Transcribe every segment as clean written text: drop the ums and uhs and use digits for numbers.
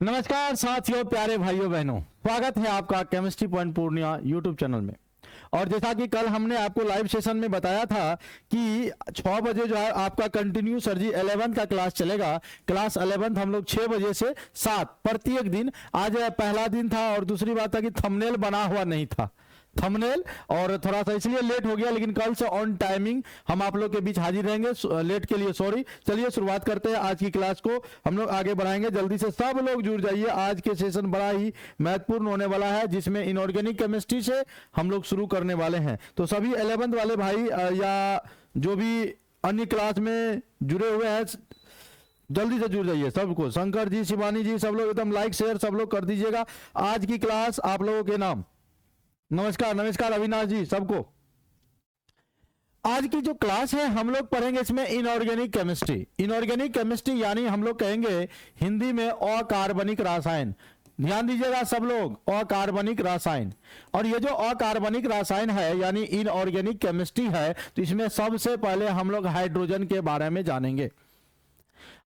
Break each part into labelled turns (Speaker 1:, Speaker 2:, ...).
Speaker 1: नमस्कार साथियों, प्यारे भाइयों बहनों, स्वागत है आपका chemistry point Purnia YouTube channel में। और जैसा कि कल हमने आपको लाइव सेशन में बताया था कि 6 बजे जो है आपका कंटिन्यू सर जी 11th का क्लास चलेगा। क्लास 11th हम लोग 6 बजे से 7 प्रत्येक दिन। आज पहला दिन था और दूसरी बात था कि थंबनेल बना हुआ नहीं था, थंबनेल, और थोड़ा सा इसलिए लेट हो गया, लेकिन कल से ऑन टाइमिंग हम आप लोग के बीच हाजिर रहेंगे। लेट के लिए सॉरी। चलिए शुरुआत करते हैं आज की क्लास को, हम लोग आगे बढ़ाएंगे। जल्दी से सब लोग जुड़ जाइए, आज के सेशन बड़ा ही महत्वपूर्ण होने वाला है, जिसमें इनऑर्गेनिक केमिस्ट्री से हम लोग शुरू करने वाले हैं। तो सभी 11th वाले भाई या जो भी अन्य क्लास में जुड़े हुए हैं, जल्दी से जुड़ जाइए सबको। शंकर जी, शिवानी जी, सब लोग एकदम लाइक शेयर सब लोग कर दीजिएगा। आज की क्लास आप लोगों के नाम। नमस्कार नमस्कार अविनाश जी, सबको। आज की जो क्लास है हम लोग पढ़ेंगे इसमें इनऑर्गेनिक केमिस्ट्री। इनऑर्गेनिक केमिस्ट्री यानी हम लोग कहेंगे हिंदी में अकार्बनिक रसायन। ध्यान दीजिएगा सब लोग, अकार्बनिक रसायन। और ये जो अकार्बनिक रसायन है यानी इनऑर्गेनिक केमिस्ट्री है, तो इसमें सबसे पहले हम लोग हाइड्रोजन के बारे में जानेंगे।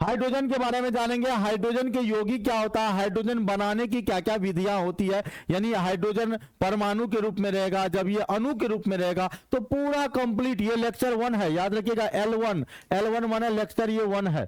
Speaker 1: हाइड्रोजन के बारे में जानेंगे, हाइड्रोजन के यौगिक क्या होता है, हाइड्रोजन बनाने की क्या क्या विधियां होती है। यानी हाइड्रोजन परमाणु के रूप में रहेगा, जब ये अणु के रूप में रहेगा तो पूरा कंप्लीट। ये लेक्चर 1 है, याद रखिएगा। L1 माने लेक्चर ये 1 है।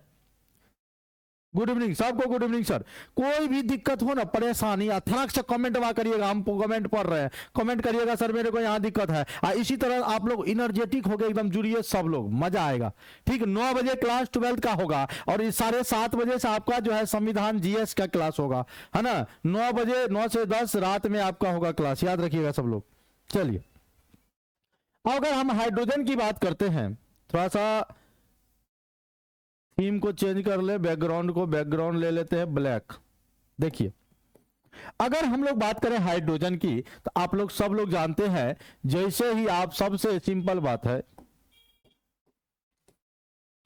Speaker 1: गुड इवनिंग सबको, गुड इवनिंग सर। कोई भी दिक्कत हो ना, परेशानी, अचानक से कमेंट वहां करिएगा, हम कमेंट पढ़ रहे हैं, कमेंट करिएगा सर मेरे को यहाँ दिक्कत है। इसी तरह आप लोग इनर्जेटिक होकर एकदम जुड़िए, सब लोग, मजा आएगा। ठीक, 9 बजे क्लास 12th का होगा और 7:30 बजे से आपका जो है संविधान जीएस का क्लास होगा, है ना। 9 बजे 9 से 10 रात में आपका होगा क्लास, याद रखिएगा सब लोग। चलिए, अगर हम हाइड्रोजन की बात करते हैं, थोड़ा सा थीम को चेंज कर ले, बैकग्राउंड ले लेते हैं ब्लैक। देखिए, अगर हम लोग बात करें हाइड्रोजन की, तो आप लोग सब लोग जानते हैं, जैसे ही आप, सबसे सिंपल बात है,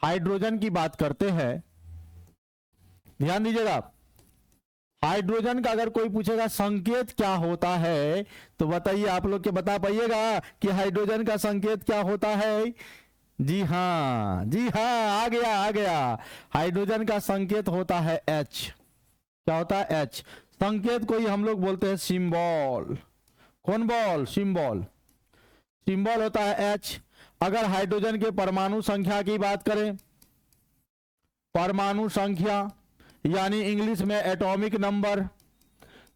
Speaker 1: हाइड्रोजन की बात करते हैं, ध्यान दीजिएगा। हाइड्रोजन का अगर कोई पूछेगा संकेत क्या होता है, तो बताइए, आप लोग के बता पाइएगा कि हाइड्रोजन का संकेत क्या होता है। जी हाँ, जी हाँ, आ गया। हाइड्रोजन का संकेत होता है H। क्या होता है? H। संकेत को ही हम लोग बोलते हैं सिंबल। कौन बॉल? सिंबल। सिंबल होता है H। अगर हाइड्रोजन के परमाणु संख्या की बात करें, परमाणु संख्या यानी इंग्लिश में एटॉमिक नंबर,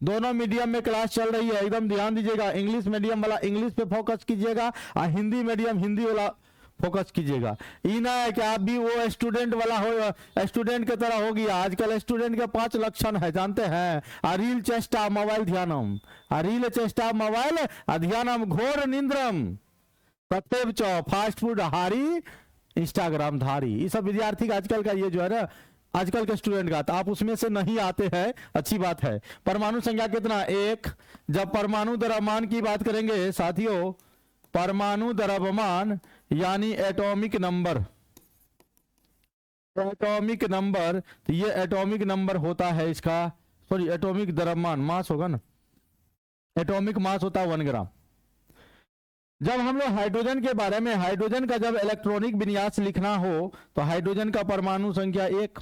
Speaker 1: दोनों मीडियम में क्लास चल रही है, एकदम ध्यान दीजिएगा। इंग्लिश मीडियम वाला इंग्लिश पे फोकस कीजिएगा और हिंदी मीडियम हिंदी वाला फोकस कीजिएगा। ये ना है कि आप भी वो स्टूडेंट वाला हो, स्टूडेंट की तरह होगी। आजकल स्टूडेंट के 5 लक्षण है, जानते हैं? अरील चेष्टा मोबाइल ध्यानम, अरील चेष्टा मोबाइल ध्यानम, घोर निंद्रम, प्रत्येव चौ, फास्ट फूड हारी, इंस्टाग्राम धारी। ये सब विद्यार्थी का आजकल का ये जो है ना, आजकल के स्टूडेंट का, तो आप उसमें से नहीं आते हैं, अच्छी बात है। परमाणु संख्या कितना? 1। जब परमाणु द्रव्यमान की बात करेंगे साथियों, परमाणु द्रव्यमान यानी एटॉमिक नंबर, एटॉमिक नंबर, तो ये एटॉमिक नंबर होता है इसका, सॉरी एटॉमिक द्रव्यमान, मास होगा ना, एटॉमिक मास होता है 1 ग्राम। जब हम लोग हाइड्रोजन के बारे में, हाइड्रोजन का जब इलेक्ट्रॉनिक विन्यास लिखना हो, तो हाइड्रोजन का परमाणु संख्या 1।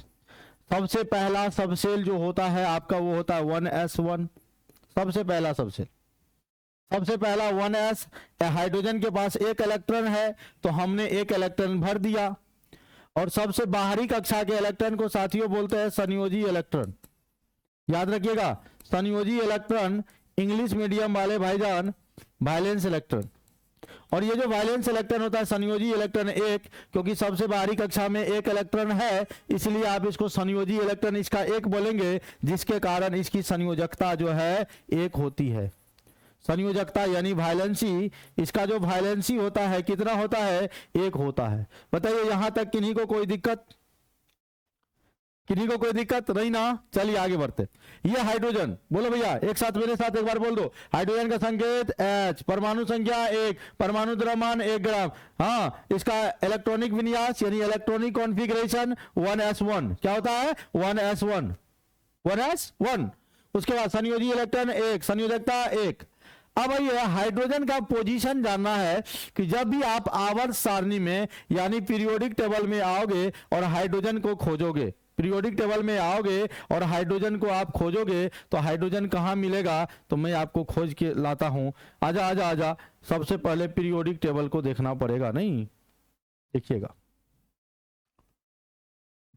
Speaker 1: सबसे पहला सबसेल जो होता है आपका वो होता है 1s1। सबसे पहला सबसेल, सबसे पहला 1s। हाइड्रोजन के पास 1 इलेक्ट्रॉन है, तो हमने 1 इलेक्ट्रॉन भर दिया। और सबसे बाहरी कक्षा के इलेक्ट्रॉन को साथियों बोलते हैं संयोजी इलेक्ट्रॉन। याद रखिएगा, संयोजी इलेक्ट्रॉन, इंग्लिश मीडियम वाले भाईजान वैलेंस इलेक्ट्रॉन। और ये जो वैलेंस इलेक्ट्रॉन होता है संयोजी इलेक्ट्रॉन 1, क्योंकि सबसे बाहरी कक्षा में 1 इलेक्ट्रॉन है, इसलिए आप इसको संयोजी इलेक्ट्रॉन इसका 1 बोलेंगे, जिसके कारण इसकी संयोजकता जो है 1 होती है। संयोजकता यानी वायलेंसी, इसका जो वायलेंसी होता है कितना होता है? 1 होता है। बताइए यहां तक किन्हीं को कोई दिक्कत? किन्हीं को कोई दिक्कत नहीं ना? चलिए आगे बढ़ते। ये हाइड्रोजन, बोलो भैया एक साथ, मेरे साथ एक बार बोल दो। हाइड्रोजन का संकेत H, परमाणु संख्या 1, परमाणु द्रव्यमान 1 ग्राम। हाँ, इसका इलेक्ट्रॉनिक विन्यास यानी इलेक्ट्रॉनिक कॉन्फ़िगरेशन 1s1। क्या होता है? 1s1, 1s1। उसके बाद संयोजी इलेक्ट्रॉन 1, संयोजकता 1। अब ये हाइड्रोजन का पोजीशन जानना है कि जब भी आप आवर्त सारणी में यानी पीरियोडिक टेबल में आओगे और हाइड्रोजन को खोजोगे, पीरियोडिक टेबल में आओगे और हाइड्रोजन को आप खोजोगे तो हाइड्रोजन कहाँ मिलेगा, तो मैं आपको खोज के लाता हूं। आजा आजा आजा, सबसे पहले पीरियोडिक टेबल को देखना पड़ेगा। नहीं, देखिएगा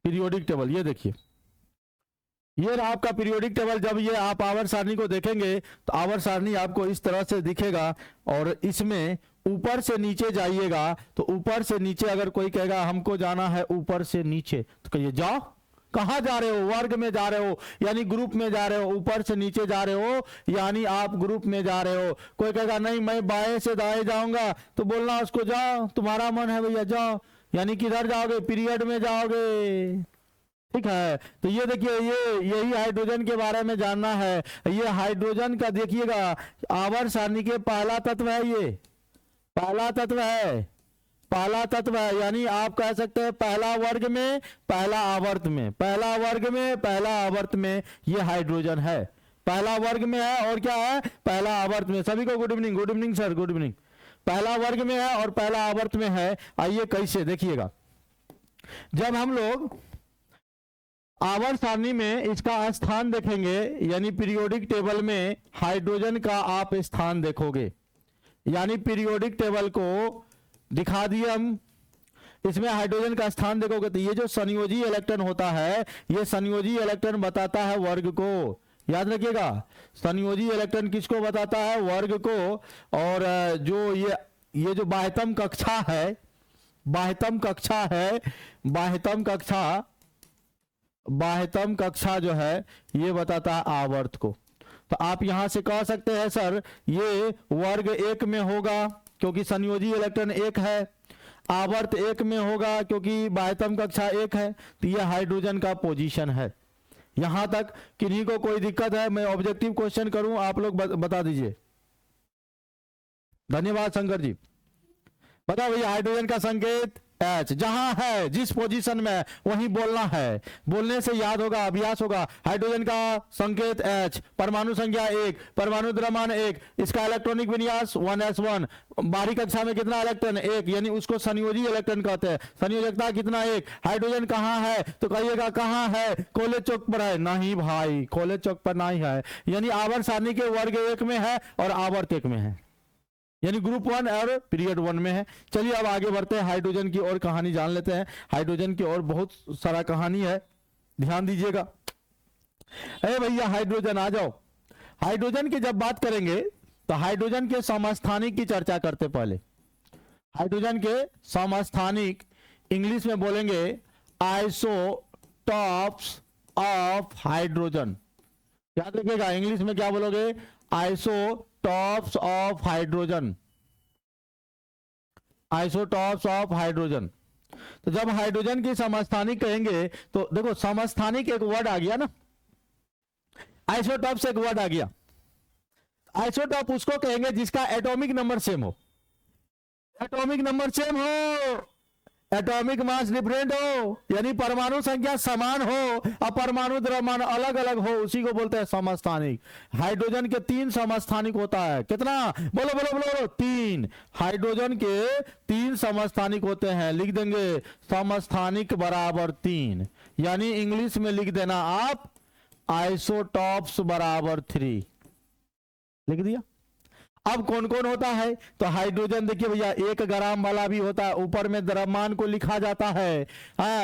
Speaker 1: पीरियोडिक टेबल, ये देखिए, ये रहा आपका पीरियोडिक टेबल। जब ये आप आवर्त सारणी को देखेंगे तो आवर्त सारणी आपको इस तरह से दिखेगा, और इसमें ऊपर से नीचे जाइएगा तो ऊपर से नीचे अगर कोई कहेगा हमको जाना है ऊपर से नीचे, तो कहिए जाओ। कहां जा रहे हो? वर्ग में जा रहे हो, यानी ग्रुप में जा रहे हो। ऊपर से नीचे जा रहे हो यानी आप ग्रुप में जा रहे हो। कोई कहेगा नहीं मैं बाएं से दाएं जाऊंगा, तो बोलना उसको जाओ, तुम्हारा मन है भैया जाओ, यानी किधर जाओगे? पीरियड में जाओगे। ठीक है, तो ये देखिए, ये यही हाइड्रोजन के बारे में जानना है। ये हाइड्रोजन का देखिएगा आवर्त सारणी के पहला तत्व है, ये पहला तत्व है, पहला तत्व है, यानी आप कह सकते हैं पहला वर्ग में पहला आवर्त में, पहला वर्ग में पहला आवर्त में ये हाइड्रोजन है। पहला वर्ग में है और क्या है? पहला आवर्त में। सभी को good evening. Good evening sir, good evening. पहला वर्ग में है और पहला आवर्त में है। आइए कैसे देखिएगा, जब हम लोग आवर्त सारणी में इसका स्थान देखेंगे, यानी पीरियोडिक टेबल में हाइड्रोजन का आप स्थान देखोगे, यानी पीरियोडिक टेबल को दिखा दिए हम, इसमें हाइड्रोजन का स्थान देखोगे तो ये जो संयोजी इलेक्ट्रॉन होता है, ये संयोजी इलेक्ट्रॉन बताता है वर्ग को। याद रखिएगा, संयोजी इलेक्ट्रॉन किसको बताता है? वर्ग को। और जो ये जो बाह्यतम कक्षा है, बाह्यतम कक्षा है, बाह्यतम कक्षा जो है ये बताता है आवर्त को। तो आप यहां से कह सकते हैं सर ये वर्ग 1 में होगा क्योंकि संयोजी इलेक्ट्रॉन 1 है, आवर्त 1 में होगा क्योंकि बाह्यतम कक्षा 1 है। तो ये हाइड्रोजन का पोजीशन है। यहां तक किन्हीं को कोई दिक्कत है? मैं ऑब्जेक्टिव क्वेश्चन करूं, आप लोग बता दीजिए। धन्यवाद शंकर जी। बताओ भैया, हाइड्रोजन का संकेत H, जहां है जिस पोजीशन में वहीं बोलना है, बोलने से याद होगा, अभ्यास होगा। हाइड्रोजन का संकेत H, परमाणु संख्या 1, परमाणु द्रव्यमान 1, इसका इलेक्ट्रॉनिक विन्यास 1s1, बाहरी कक्षा में कितना इलेक्ट्रॉन? 1, यानी उसको संयोजी इलेक्ट्रॉन कहते हैं। संयोजकता कितना? 1। हाइड्रोजन कहाँ है? तो कहिएगा कहाँ है? कॉलेज चौक पर है। नहीं भाई, कॉलेज चौक पर नहीं है, यानी आवर्त सारणी के वर्ग 1 में है और आवर्त 1 में है, यानी ग्रुप 1 और पीरियड 1 में है। चलिए अब आगे बढ़ते हैं, हाइड्रोजन की और कहानी जान लेते हैं। हाइड्रोजन की और बहुत सारा कहानी है, ध्यान दीजिएगा। अरे भैया हाइड्रोजन आ जाओ। हाइड्रोजन की जब बात करेंगे तो हाइड्रोजन के समस्थानिक की चर्चा करते। पहले हाइड्रोजन के समस्थानिक इंग्लिश में बोलेंगे आइसोटॉप्स ऑफ हाइड्रोजन। याद रखिएगा, इंग्लिश में क्या बोलोगे? Isotopes of hydrogen, isotopes of hydrogen. तो जब हाइड्रोजन की समस्थानिक कहेंगे तो देखो, समस्थानिक एक वर्ड आ गया ना, आइसोटॉप्स एक वर्ड आ गया। आइसोटॉप उसको कहेंगे जिसका एटॉमिक नंबर सेम हो, एटॉमिक नंबर सेम हो, एटॉमिक मास डिफरेंट हो, यानी परमाणु संख्या समान हो और परमाणु द्रव्यमान अलग अलग हो, उसी को बोलते हैं समस्थानिक। हाइड्रोजन के 3 समस्थानिक होता है। कितना? बोलो बोलो बोलो, 3। हाइड्रोजन के 3 समस्थानिक होते हैं। लिख देंगे समस्थानिक बराबर 3, यानी इंग्लिश में लिख देना आप आइसोटॉप्स बराबर 3। लिख दिया। अब कौन कौन होता है? तो हाइड्रोजन देखिए भैया, 1 ग्राम वाला भी होता है, ऊपर में द्रव्यमान को लिखा जाता है।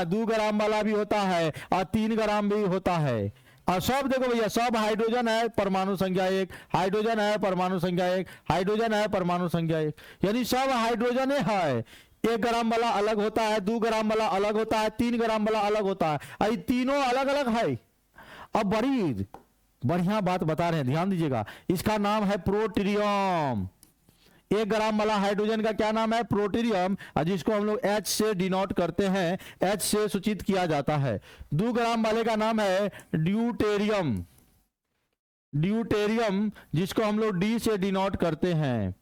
Speaker 1: 2 ग्राम वाला भी होता है और 3 ग्राम भी होता है। और सब देखो भैया, सब हाइड्रोजन है, परमाणु संख्या 1, हाइड्रोजन है, परमाणु संख्या 1, हाइड्रोजन है, परमाणु संख्या 1, यानी सब हाइड्रोजन है। 1 ग्राम वाला अलग होता है, 2 ग्राम वाला अलग होता है, 3 ग्राम वाला अलग होता है। ये तीनों अलग अलग है। अब बड़ी बढ़िया बात बता रहे हैं, ध्यान दीजिएगा। इसका नाम है प्रोटीरियम। 1 ग्राम वाला हाइड्रोजन का क्या नाम है? प्रोटीरियम, जिसको हम लोग H से डिनोट करते हैं, H से सूचित किया जाता है। 2 ग्राम वाले का नाम है ड्यूटेरियम, ड्यूटेरियम, जिसको हम लोग D से डिनोट करते हैं,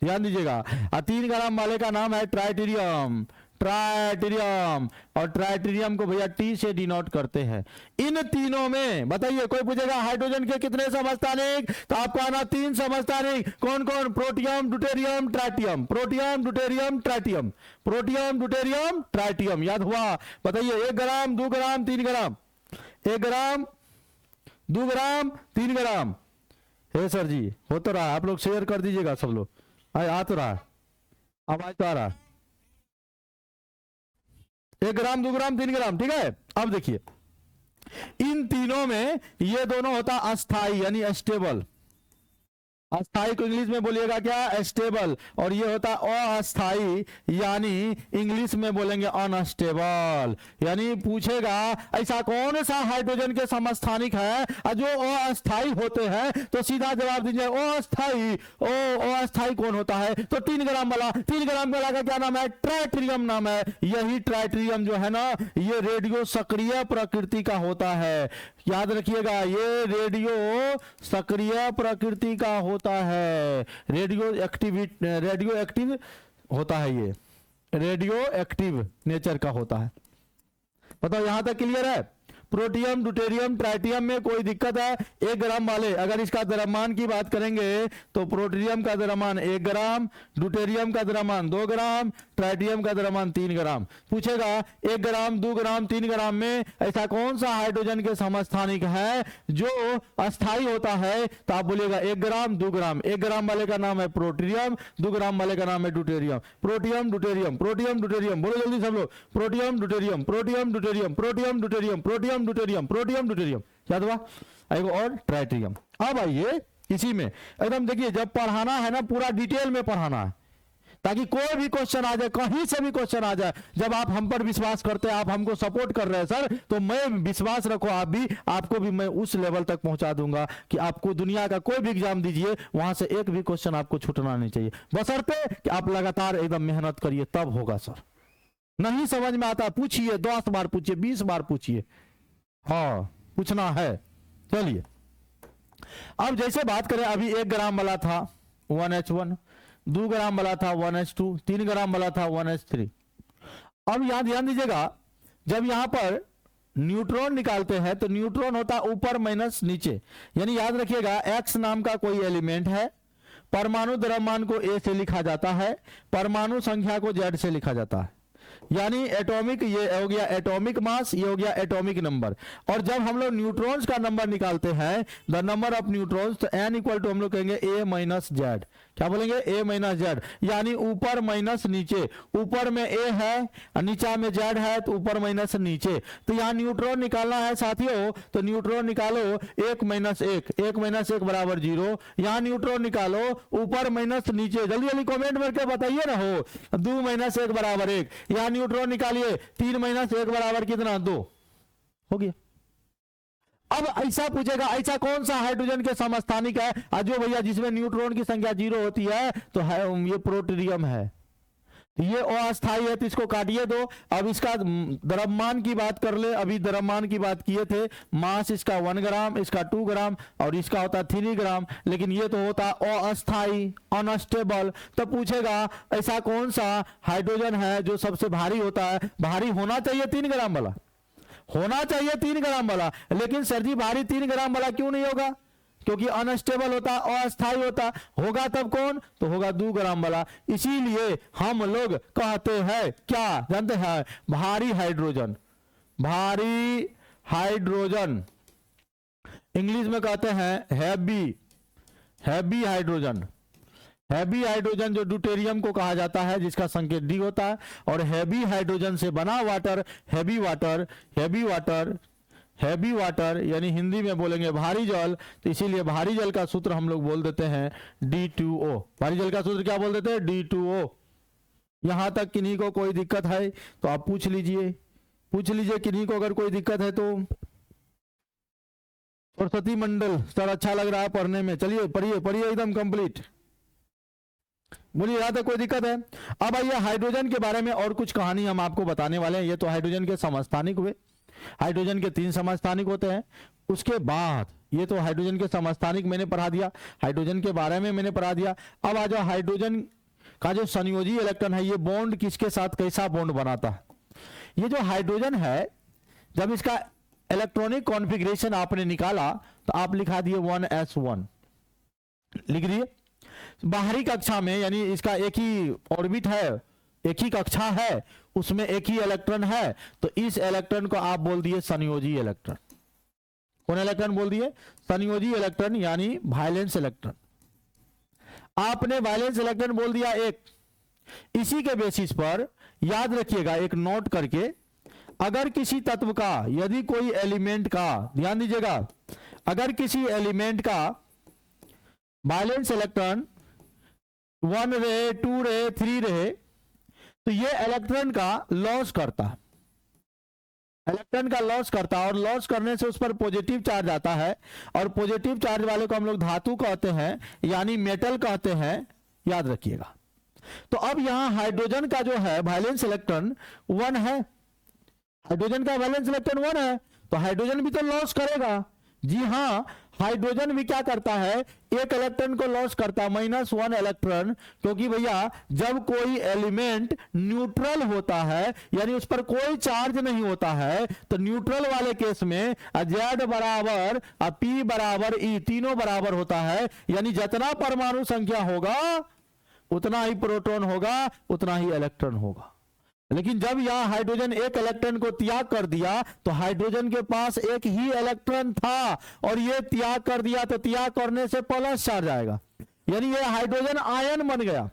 Speaker 1: ध्यान दीजिएगा। और 3 ग्राम वाले का नाम है ट्राइटेरियम, ट्राइटेरियम, और ट्राइटेरियम को भैया टी से डिनोट करते हैं। इन तीनों में बताइए, कोई पूछेगा हाइड्रोजन के कितने समस्थानिक, तो आपको आना 3 समस्थानिक। कौन कौन? Protium, deuterium, tritium, protium, deuterium, tritium, protium, deuterium, tritium. याद हुआ? बताइए 1 ग्राम, 2 ग्राम, 3 ग्राम, 1 ग्राम, 2 ग्राम, 3 ग्राम। हे सर जी, हो तो रहा, आप लोग शेयर कर दीजिएगा सब लोग। आ तो रहा, आवाज तो आ रहा। 1 ग्राम, 2 ग्राम, 3 ग्राम, ठीक है। अब देखिए, इन तीनों में ये दोनों होता अस्थाई यानी स्टेबल। अस्थाई को इंग्लिश में बोलिएगा क्या? स्टेबल। और ये होता अस्थाई यानी इंग्लिश में बोलेंगे अनस्टेबल। यानी पूछेगा ऐसा कौन सा हाइड्रोजन के समस्थानिक है जो अस्थाई होते हैं, तो सीधा जवाब दीजिए अस्थाई। अस्थाई कौन होता है? तो 3 ग्राम वाला। 3 ग्राम वाला का क्या नाम है? ट्राइटेरियम नाम है। यही ट्राइटेरियम जो है ना, ये रेडियो सक्रिय प्रकृति का होता है। याद रखिएगा, ये रेडियो सक्रिय प्रकृति का होता है। रेडियो एक्टिव होता है, ये रेडियो एक्टिव नेचर का होता है। बताओ यहां तक क्लियर है? प्रोटियम, ड्यूटेरियम, ट्राइटियम में कोई दिक्कत है? 1 ग्राम वाले अगर इसका द्रव्यमान की बात करेंगे तो प्रोटियम का द्रव्यमान 1 ग्राम, ड्यूटेरियम का द्रव्यमान 2 ग्राम, ट्राइटियम का द्रव्यमान 3 ग्राम। पूछेगा 1 ग्राम, 2 ग्राम, 3 ग्राम में ऐसा कौन सा हाइड्रोजन के समस्थानिक है जो अस्थाई होता है, तो आप बोलिएगा 1 ग्राम, 2 ग्राम। 1 ग्राम वाले का नाम है प्रोटियम, 2 ग्राम वाले का नाम है deuterium. Protium, deuterium, protium, deuterium, बोलो जल्दी सब लोग। Protium, deuterium, protium, deuterium, protium, deuterium, protium, deuterium, protium, deuterium. याद हुआ? एक और ट्राइटेरियम। अब आइए इसी में एकदम देखिए, जब पढ़ाना है ना पूरा डिटेल में पढ़ाना है, ताकि कोई भी क्वेश्चन आ जाए, कहीं से भी क्वेश्चन आ जाए। जब आप हम पर विश्वास करते हैं, आप हमको सपोर्ट कर रहे हैं सर, तो मैं विश्वास रखो आप भी, आपको भी मैं उस लेवल तक पहुंचा दूंगा कि आपको दुनिया का कोई भी एग्जाम दीजिए, वहां से एक भी क्वेश्चन आपको छूटना नहीं चाहिए, बशर्ते कि आप लगातार एकदम मेहनत करिए, तब होगा सर। नहीं समझ में आता पूछिए, 10 बार पूछिए, 20 बार पूछिए, हाँ पूछना है। चलिए अब जैसे बात करें, अभी 1 ग्राम वाला था 1H1, 2 ग्राम वाला था 1H2, 3 ग्राम वाला था 1H3। अब यहां ध्यान दीजिएगा, जब यहां पर न्यूट्रॉन निकालते हैं तो न्यूट्रॉन होता ऊपर माइनस नीचे। यानी याद रखिएगा, X नाम का कोई एलिमेंट है, परमाणु द्रव्यमान को A से लिखा जाता है, परमाणु संख्या को Z से लिखा जाता है। यानी एटॉमिक, ये हो गया एटॉमिक मास, ये हो गया एटॉमिक नंबर। और जब हम लोग न्यूट्रॉन्स का नंबर निकालते हैं, द नंबर ऑफ न्यूट्रॉन्स, तो n इक्वल टू हम लोग कहेंगे A माइनस जेड। क्या बोलेंगे? A minus Z. यानी ऊपर माइनस नीचे, ऊपर में A है, नीचा में Z है, तो ऊपर माइनस नीचे। तो यहाँ न्यूट्रॉन निकालना है साथियों, तो न्यूट्रॉन निकालो 1 माइनस 1, 1 माइनस 1 बराबर 0। यहाँ न्यूट्रॉन निकालो ऊपर माइनस नीचे, जल्दी जल्दी कमेंट करके बताइए ना हो। 2 माइनस 1 बराबर 1। यहाँ न्यूट्रॉन निकालिए, 3 माइनस 1 बराबर कितना? 2 हो गया। अब ऐसा पूछेगा, ऐसा कौन सा हाइड्रोजन के समस्थानिक है जो भैया जिसमें न्यूट्रॉन की संख्या 0 होती है, तो है ये प्रोटियम है। ये अस्थाई है, तो इसको काटिए दो। अब इसका द्रव्यमान की बात कर ले, अभी द्रव्यमान की बात किए थे, मास इसका 1 ग्राम, इसका 2 ग्राम और इसका होता 3 ग्राम, लेकिन ये तो होता अस्थाई, अनस्टेबल। तो पूछेगा ऐसा कौन सा हाइड्रोजन है जो सबसे भारी होता है? भारी होना चाहिए 3 ग्राम वाला, होना चाहिए 3 ग्राम वाला, लेकिन सर जी भारी 3 ग्राम वाला क्यों नहीं होगा? क्योंकि अनस्टेबल होता, अस्थाई होता। होगा तब कौन? तो होगा 2 ग्राम वाला। इसीलिए हम लोग कहते हैं, क्या जानते हैं? भारी हाइड्रोजन। भारी हाइड्रोजन इंग्लिश में कहते हैं heavy, heavy hydrogen. Heavy hydrogen जो ड्यूटेरियम को कहा जाता है, जिसका संकेत D होता है। और हैवी हाइड्रोजन से बना water, heavy water, heavy water, heavy water यानी हिंदी में बोलेंगे भारी जल। तो इसीलिए भारी जल का सूत्र हम लोग बोल देते हैं D2O। भारी जल का सूत्र क्या बोल देते हैं? D2O। यहां तक किन्हीं को कोई दिक्कत है तो आप पूछ लीजिए, पूछ लीजिए किन्हीं को अगर कोई दिक्कत है तो। सरस्वती मंडल सर, अच्छा लग रहा है पढ़ने में, चलिए पढ़िए पढ़िए एकदम कंप्लीट। बोलिए यहां तक कोई दिक्कत है? अब आइए हाइड्रोजन के बारे में और कुछ कहानी हम आपको बताने वाले हैं। ये तो हाइड्रोजन के समस्थानिक हुए। हाइड्रोजन के 3 समस्थानिक होते हैं। उसके बाद ये तो हाइड्रोजन के समस्थानिक मैंने पढ़ा दिया, हाइड्रोजन के बारे में मैंने पढ़ा दिया। अब आ जाओ हाइड्रोजन का जो संयोजी इलेक्ट्रॉन है, ये बॉन्ड किसके साथ कैसा बॉन्ड बनाता है। ये जो हाइड्रोजन है, जब इसका इलेक्ट्रॉनिक कॉन्फ़िगरेशन आपने निकाला तो आप लिखा दिए 1s1 लिख दिए। बाहरी कक्षा में यानी इसका एक ही ऑर्बिट है, एक ही कक्षा है, उसमें एक ही इलेक्ट्रॉन है, तो इस इलेक्ट्रॉन को आप बोल दिए संयोजी इलेक्ट्रॉन। कौन इलेक्ट्रॉन बोल दिए? संयोजी इलेक्ट्रॉन यानी वैलेंस इलेक्ट्रॉन। आपने वैलेंस इलेक्ट्रॉन बोल दिया एक। इसी के बेसिस पर याद रखिएगा एक नोट करके, अगर किसी तत्व का, यदि कोई एलिमेंट का, ध्यान दीजिएगा, अगर किसी एलिमेंट का वैलेंस इलेक्ट्रॉन 1 रहे, 2 रहे, 3 रहे, तो ये इलेक्ट्रॉन का लॉस करता है, इलेक्ट्रॉन का लॉस करता है, और लॉस करने से उस पर पॉजिटिव चार्ज आता है, और पॉजिटिव चार्ज वाले को हम लोग धातु कहते हैं यानी मेटल कहते हैं, याद रखिएगा। तो अब यहां हाइड्रोजन का जो है वैलेंस इलेक्ट्रॉन 1 है, हाइड्रोजन का वैलेंस इलेक्ट्रॉन 1 है, तो हाइड्रोजन भी तो लॉस करेगा। जी हां, हाइड्रोजन भी क्या करता है, एक इलेक्ट्रॉन को लॉस करता है, -1 इलेक्ट्रॉन, क्योंकि भैया जब कोई एलिमेंट न्यूट्रल होता है यानी उस पर कोई चार्ज नहीं होता है, तो न्यूट्रल वाले केस में Z बराबर P बराबर E तीनों बराबर होता है, यानी जितना परमाणु संख्या होगा उतना ही प्रोटॉन होगा, उतना ही इलेक्ट्रॉन होगा। लेकिन जब यहां हाइड्रोजन एक इलेक्ट्रॉन को त्याग कर दिया, तो हाइड्रोजन के पास एक ही इलेक्ट्रॉन था और ये त्याग कर दिया, तो त्याग करने से प्लस चार्ज आएगा, यानी ये हाइड्रोजन आयन बन गया।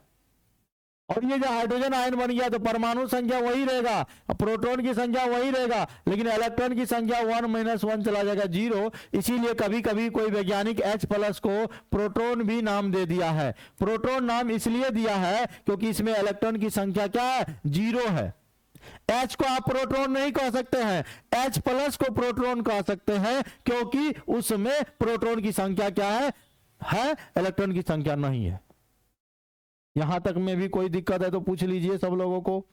Speaker 1: और ये जो हाइड्रोजन आयन बन गया तो परमाणु संख्या वही रहेगा, प्रोटॉन की संख्या वही रहेगा, लेकिन इलेक्ट्रॉन की संख्या 1 - 1 चला जाएगा 0। इसीलिए कभी कभी कोई वैज्ञानिक H+ को प्रोटॉन भी नाम दे दिया है। प्रोटॉन नाम इसलिए दिया है क्योंकि इसमें इलेक्ट्रॉन की संख्या क्या है, 0 है। H को आप प्रोटॉन नहीं कह सकते हैं, H+ को प्रोटॉन कह सकते हैं, क्योंकि उसमें प्रोटॉन की संख्या क्या है, इलेक्ट्रॉन की संख्या नहीं है। यहां तक में भी कोई दिक्कत है तो पूछ लीजिए सब लोगों को।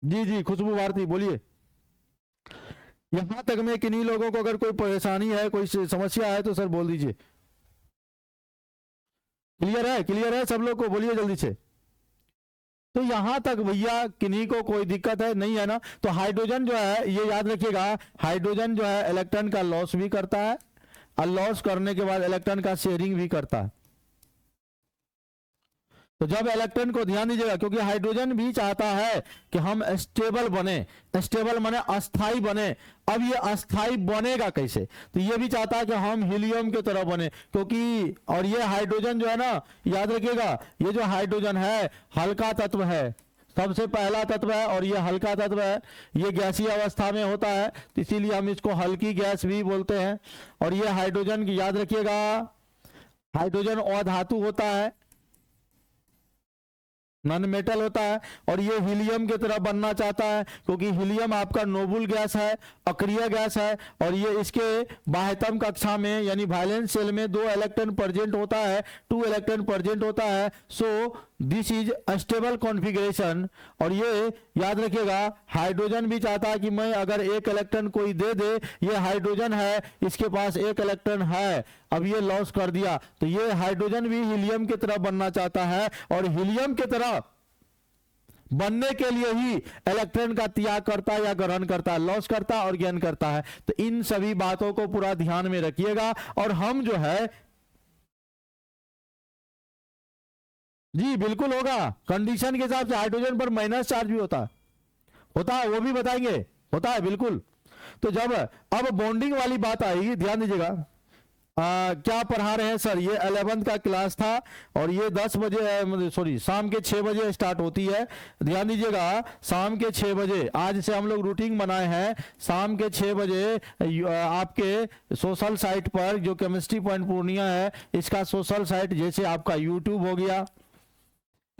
Speaker 1: जी खुशबू भारती बोलिए। यहां तक में किन्हीं लोगों को अगर कोई परेशानी है, कोई समस्या है तो सर बोल दीजिए। क्लियर है सब लोग को, बोलिए जल्दी से। तो यहां तक भैया किन्हीं को कोई दिक्कत है नहीं है ना? तो हाइड्रोजन जो है, ये याद रखिएगा, हाइड्रोजन जो है इलेक्ट्रॉन का लॉस भी करता है, और लॉस करने के बाद इलेक्ट्रॉन का शेयरिंग भी करता है। तो जब इलेक्ट्रॉन को, ध्यान दीजिएगा, क्योंकि हाइड्रोजन भी चाहता है कि हम स्टेबल बने, स्टेबल माने अस्थाई बने। अब ये अस्थाई बनेगा कैसे? तो ये भी चाहता है कि हम हीलियम की तरह बने, क्योंकि, और ये हाइड्रोजन जो है ना, याद रखिएगा, ये जो हाइड्रोजन है हल्का तत्व है, सबसे पहला तत्व है, और ये हल्का तत्व है, ये गैसीय अवस्था में होता है, तो इसीलिए हम इसको हल्की गैस भी बोलते हैं। और ये हाइड्रोजन की, याद रखिएगा, हाइड्रोजन अधातु होता है, नॉन मेटल होता है, और ये हीलियम की तरह बनना चाहता है, क्योंकि हीलियम आपका नोबल गैस है, अक्रिय गैस है, और ये इसके बाह्यतम कक्षा में यानी वैलेंस शेल में 2 इलेक्ट्रॉन प्रेजेंट होता है, 2 इलेक्ट्रॉन प्रेजेंट होता है। So this is stable configuration. और ये याद रखिएगा, हाइड्रोजन भी चाहता है कि मैं अगर एक इलेक्ट्रॉन कोई दे दे, ये हाइड्रोजन है, इसके पास एक इलेक्ट्रॉन है, अब ये लॉस कर दिया, तो ये हाइड्रोजन भी हीलियम की तरह बनना चाहता है, और हीलियम की तरह बनने के लिए ही इलेक्ट्रॉन का त्याग करता है या ग्रहण करता है, लॉस करता है और गेन करता है। तो इन सभी बातों को पूरा ध्यान में रखिएगा। और हम जो है, जी बिल्कुल होगा, कंडीशन के हिसाब से हाइड्रोजन पर माइनस चार्ज भी होता है, वो भी बताएंगे, होता है बिल्कुल। तो जब अब बॉन्डिंग वाली बात आएगी, ध्यान दीजिएगा, क्या पढ़ा रहे हैं सर? ये 11th का क्लास था, और ये 10 बजे, सॉरी, शाम के 6 बजे स्टार्ट होती है। ध्यान दीजिएगा, शाम के 6 बजे आज से हम लोग रूटीन बनाए हैं, शाम के 6 बजे आपके सोशल साइट पर, जो केमिस्ट्री पॉइंट पूर्णिया है, इसका सोशल साइट, जैसे आपका यूट्यूब हो गया,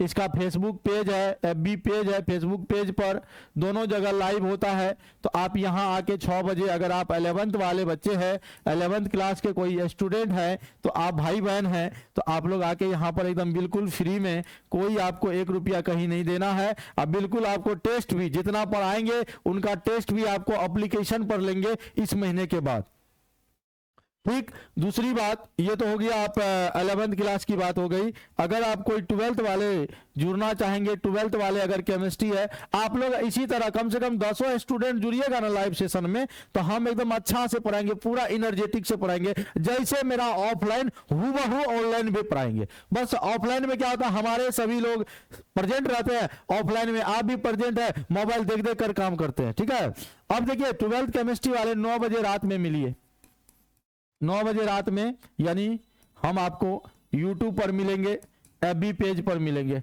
Speaker 1: इसका फेसबुक पेज है, FB पेज है, फेसबुक पेज पर दोनों जगह लाइव होता है। तो आप यहां आके 6 बजे, अगर आप 11th वाले बच्चे हैं, 11th क्लास के कोई स्टूडेंट हैं, तो आप भाई बहन हैं, तो आप लोग आके यहां पर एकदम बिल्कुल फ्री में, कोई आपको 1 रुपया कहीं नहीं देना है। अब बिल्कुल आपको टेस्ट भी, जितना पढ़ाएंगे उनका टेस्ट भी आपको एप्लीकेशन पर लेंगे इस महीने के बाद। ठीक। दूसरी बात, ये तो हो गया आप 11th क्लास की बात हो गई। अगर आप कोई 12th वाले जुड़ना चाहेंगे, 12th वाले अगर केमिस्ट्री है, आप लोग इसी तरह कम से कम 10 स्टूडेंट जुड़िएगा ना लाइव सेशन में, तो हम एकदम अच्छा से पढ़ाएंगे, पूरा इनर्जेटिक से पढ़ाएंगे, जैसे मेरा ऑफलाइन हूबहू ऑनलाइन भी पढ़ाएंगे। बस ऑफलाइन में क्या होता है, हमारे सभी लोग प्रेजेंट रहते हैं, ऑफलाइन में आप भी प्रेजेंट है, मोबाइल देख देख कर काम करते हैं। ठीक है, अब देखिए 12th केमिस्ट्री वाले 9 बजे रात में मिलिए, 9 बजे रात में, यानी हम आपको YouTube पर मिलेंगे, FB पेज पर मिलेंगे,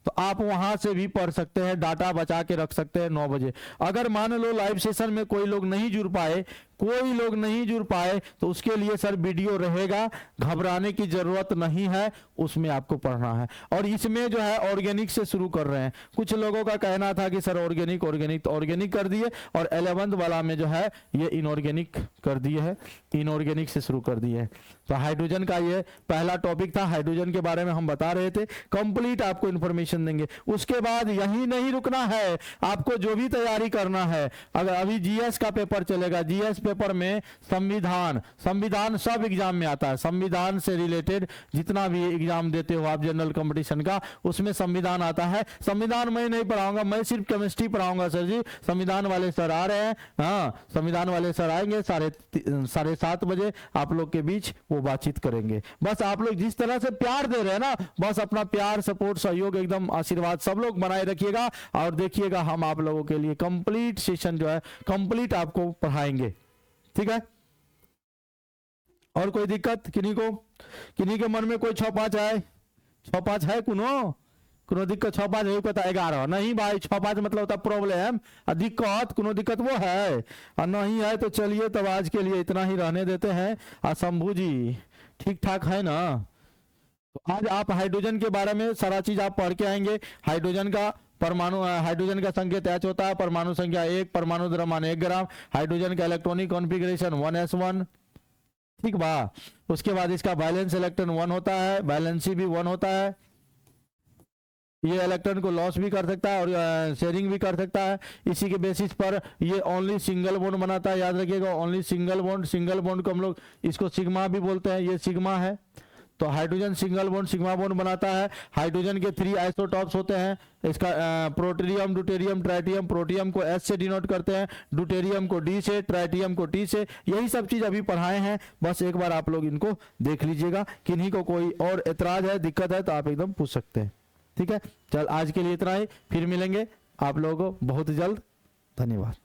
Speaker 1: तो आप वहां से भी पढ़ सकते हैं, डाटा बचा के रख सकते हैं 9 बजे। अगर मान लो लाइव सेशन में कोई लोग नहीं जुड़ पाए, कोई लोग नहीं जुड़ पाए, तो उसके लिए सर वीडियो रहेगा, घबराने की जरूरत नहीं है, उसमें आपको पढ़ना है। और इसमें जो है ऑर्गेनिक से शुरू कर रहे हैं। कुछ लोगों का कहना था कि सर ऑर्गेनिक ऑर्गेनिक, तो ऑर्गेनिक कर दिए, और 11th वाला में जो है ये इनऑर्गेनिक कर दिए है, इनऑर्गेनिक से शुरू कर दिए है। तो हाइड्रोजन का ये पहला टॉपिक था, हाइड्रोजन के बारे में हम बता रहे थे, कंप्लीट आपको इंफॉर्मेशन देंगे। उसके बाद यही नहीं रुकना है, आपको जो भी तैयारी करना है, अगर अभी जीएस का पेपर चलेगा, जीएस पेपर में संविधान, संविधान सब एग्जाम में आता है, संविधान से रिलेटेड जितना भी एग्जाम देते हो आप जनरल कंपटीशन का, उसमें संविधान आता है। संविधान मैं नहीं पढ़ाऊंगा, मैं सिर्फ केमिस्ट्री पढ़ाऊंगा सर जी। संविधान वाले सर आ रहे हैं, हाँ संविधान वाले सर आएंगे 7:30 बजे, आप लोग के बीच वो बातचीत करेंगे। बस आप लोग जिस तरह से प्यार दे रहे हैं ना, बस अपना प्यार, सपोर्ट, सहयोग, एकदम आशीर्वाद सब लोग बनाए रखिएगा, और देखिएगा हम आप लोगों के लिए कंप्लीट सेशन जो है कंप्लीट आपको पढ़ाएंगे। ठीक है, और कोई दिक्कत किन्हीं को, किन्हीं के मन में कोई 6-5 है, 6-5 है कोनो दिक्कत? 6-5 नहीं पता, 11 नहीं भाई, 6-5 मतलब होता प्रॉब्लम, दिक्कत, कोनो दिक्कत वो है, और नहीं है तो चलिए तब आज के लिए इतना ही रहने देते हैं। और शंभू जी ठीक ठाक है ना? तो आज आप हाइड्रोजन के बारे में सारा चीज आप पढ़ के आएंगे। हाइड्रोजन का परमाणु, हाइड्रोजन का संकेत H होता है, परमाणु संख्या 1, परमाणु द्रव्यमान 1 ग्राम, हाइड्रोजन का इलेक्ट्रॉनिक कॉन्फ़िगरेशन 1s1। ठीक बा, उसके बाद इसका वैलेंस इलेक्ट्रॉन 1 होता है, वैलेंसी भी 1 होता है। ये इलेक्ट्रॉन को लॉस भी कर सकता है और शेयरिंग भी कर सकता है। इसी के बेसिस पर ये ओनली सिंगल बॉन्ड बनाता है, याद रखिएगा, only single bond. Single bond को हम लोग इसको सिग्मा भी बोलते हैं, ये सिग्मा है। तो hydrogen single bond sigma bond बनाता है। हाइड्रोजन के 3 आइसोटॉप्स होते हैं, इसका प्रोटेरियम, ड्यूटेरियम, ट्राइटियम। प्रोटियम को S से डिनोट करते हैं, ड्यूटेरियम को D से, ट्राइटियम को T से। यही सब चीज अभी पढ़ाए हैं, बस एक बार आप लोग इनको देख लीजिएगा। किन्हीं को कोई और एतराज है, दिक्कत है, तो आप एकदम पूछ सकते हैं। ठीक है, चल आज के लिए इतना ही, फिर मिलेंगे आप लोगों को बहुत जल्द। धन्यवाद।